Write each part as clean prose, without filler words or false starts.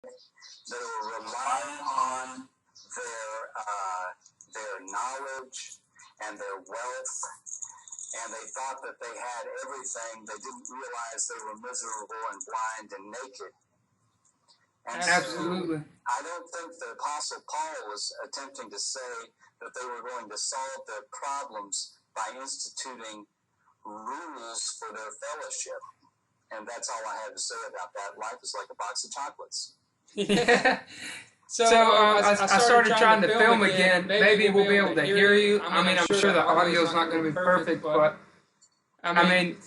They were relying on their knowledge and their wealth, and they thought that they had everything. They didn't realize they were miserable and blind and naked. And Absolutely. so I don't think the Apostle Paul was attempting to say that they were going to solve their problems by instituting rules for their fellowship. And that's all I have to say about that. Life is like a box of chocolates. Yeah. So I started trying to film again. Maybe we'll be able to hear you. I mean, I'm sure the audio is not going to be perfect, but I mean,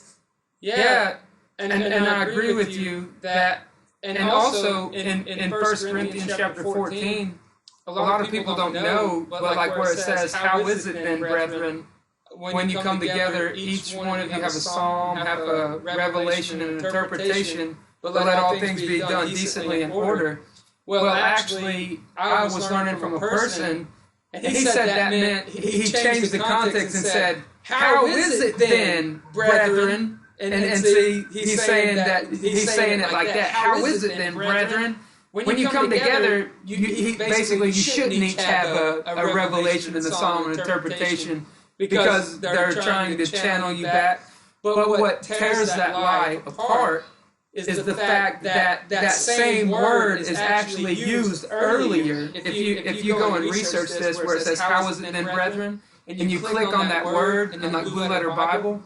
yeah. And I agree with you that, and also in 1 Corinthians chapter 14, a lot of people don't know, but like where it says, "How is it then, brethren, when you come together, each one of you have a psalm, have a revelation and an interpretation, but let all things be done decently in order." Well, actually, I was learning from a person, and he said that meant, he changed the context and said, "How is it then, brethren?" And see, he's saying it like that. How is it then, brethren? When you come together, basically you shouldn't each have a revelation and a psalm and interpretation, because they're trying to channel you back. But what tears that lie apart is the fact that that same word is actually used earlier. If you go and research this, where it says, "How is it then, brethren?" and you click on that word in like Blue Letter Bible,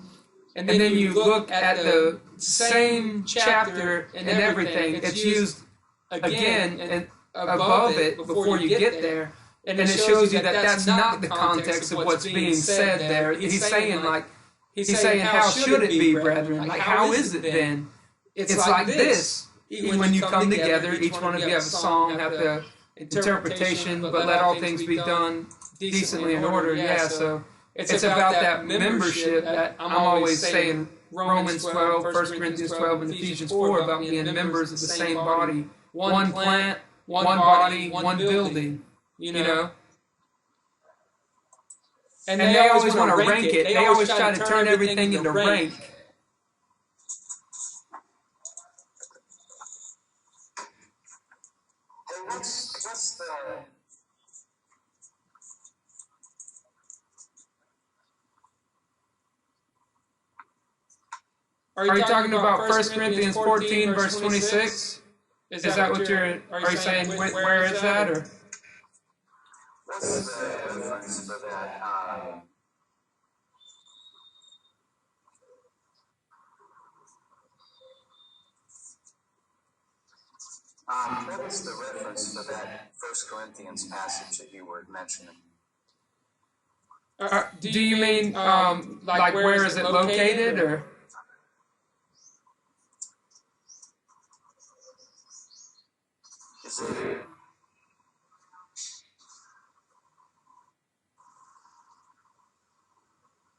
and then you look at the same chapter and everything, it's used again and above it before you get there. And it shows you that that's not the context of what's being said there. He's saying, "How should it be, brethren? Like, how is it then?" It's like this. When you come together, each one of you have a psalm, have the interpretation, but let all things be done decently in order. Yeah, so it's about that membership that I'm always saying, Romans 12, 1 Corinthians 12, and Ephesians 4, about being members of the same body. One plant, one body, one building, you know? And they always want to rank it. They always try to turn everything into rank. What's the... Are you talking about 1 Corinthians 14, verse 26? Is that what are you saying? Where is that? Or? What's the reference for that? What was the reference for that 1 Corinthians passage that you were mentioning? Do you mean like where is it located, or? Is it?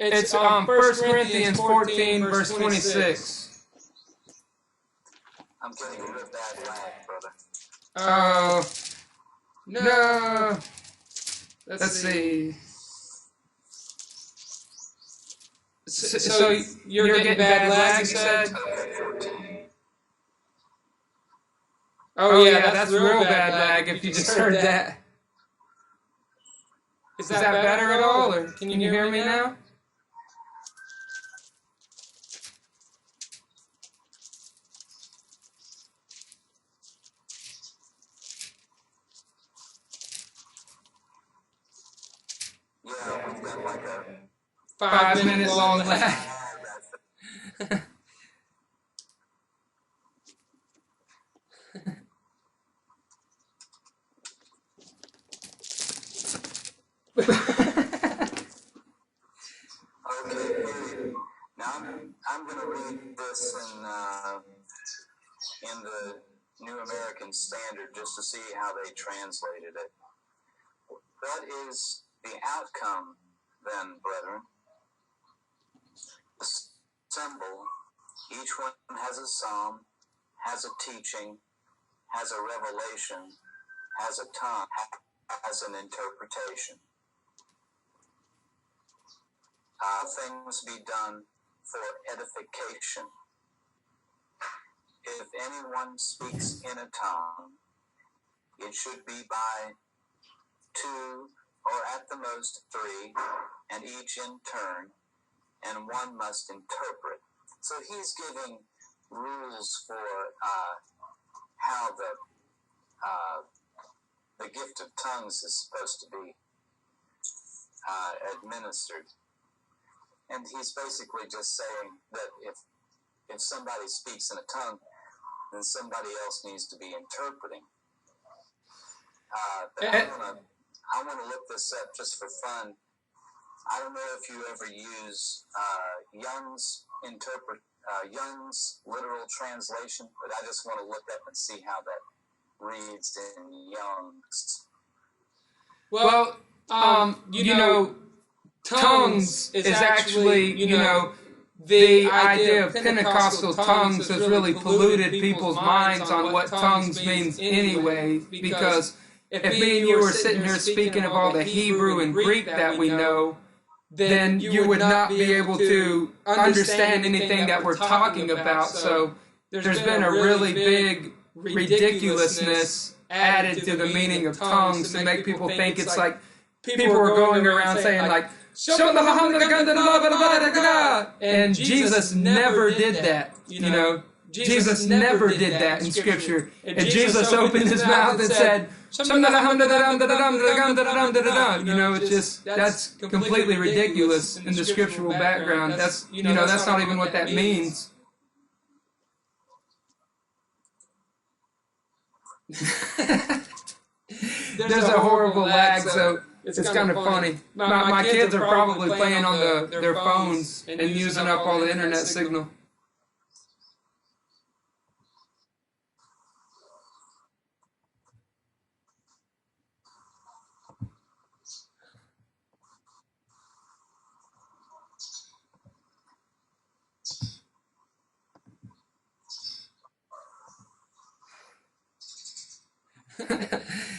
It's 1 Corinthians 14, verse 26. I'm getting a real bad lag, brother. Oh, no. Let's see. So you're getting bad lag, you said? Oh yeah, that's real bad lag if you just heard that. Is that better at all, or can you hear me now? Yeah, we've got like a 5-minute long lag. Okay, now I'm going to read this in the New American Standard just to see how they translated it. What is the outcome then, brethren? Assemble, each one has a psalm, has a teaching, has a revelation, has a tongue, has an interpretation. Things be done for edification. If anyone speaks in a tongue, it should be by 2 or at the most 3, and each in turn, and one must interpret. So he's giving rules for how the gift of tongues is supposed to be administered. And he's basically just saying that if somebody speaks in a tongue, then somebody else needs to be interpreting. I want to look this up just for fun. I don't know if you ever use Young's literal translation, but I just want to look up and see how that reads in Young's. Well, you know, tongues is actually, you know, the idea of Pentecostal tongues has really polluted people's minds on what tongues means anyway, because if me and you were sitting here speaking of all the Hebrew and Greek that we know, then you would not be able to understand anything that we're talking about. So there's been a really big ridiculousness added to the meaning of tongues to make people think it's like people are going around saying like, and Jesus never did that, you know. Jesus never did that in Scripture. And Jesus opened his mouth and said, you know, it's just, that's completely ridiculous in the scriptural background. That's, you know, that's not even what that means. There's a horrible lag, so it's kind of funny. My kids are probably playing on their phones and using up all the internet signal.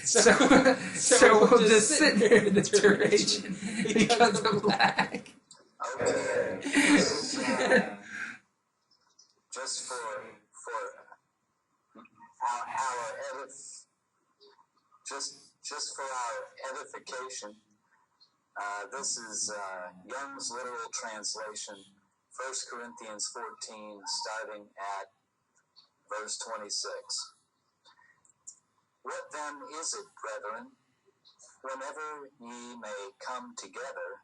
So we'll just sit here in this duration because of lag. Okay. Just for our edification, this is Young's literal translation, 1 Corinthians 14, starting at verse 26. What then is it, brethren? Whenever ye may come together,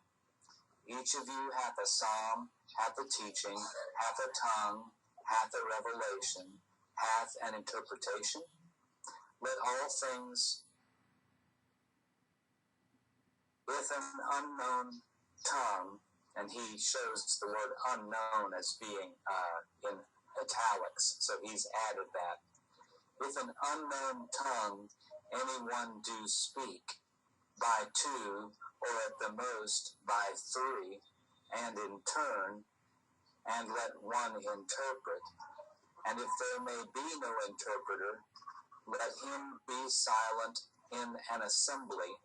each of you hath a psalm, hath a teaching, hath a tongue, hath a revelation, hath an interpretation. Let all things with an unknown tongue, and he shows the word unknown as being in italics, so he's added that. With an unknown tongue, anyone do speak, by 2, or at the most by 3, and in turn, and let one interpret. And if there may be no interpreter, let him be silent in an assembly,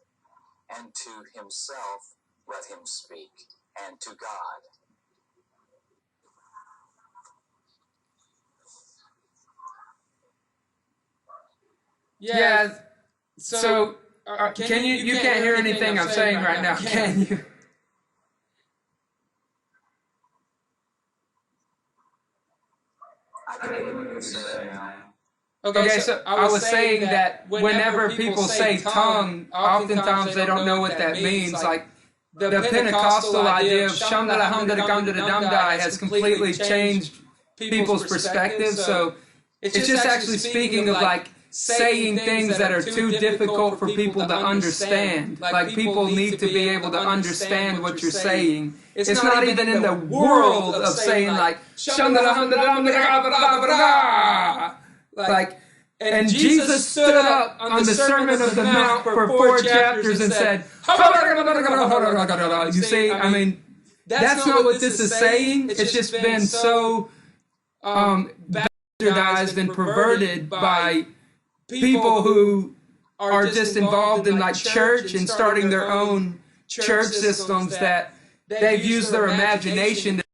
and to himself let him speak, and to God. Yeah, so can you can't hear anything I'm saying right now, can you? I can hear what you're saying now. Okay, so I was saying that whenever people say tongue, oftentimes they don't know what that means. Like, the Pentecostal idea of Shamdala has completely changed people's perspective. So it's just actually speaking of like saying things that are too difficult for people to understand. Like, people need to be able to understand what you're saying. It's not even in the world of saying like, and Jesus stood up on the Sermon of the Mount for 4 chapters and said, you see, I mean, that's not what this is saying. It's just been so bastardized and perverted by people who are just involved in like church and starting their own church systems that they've used their imagination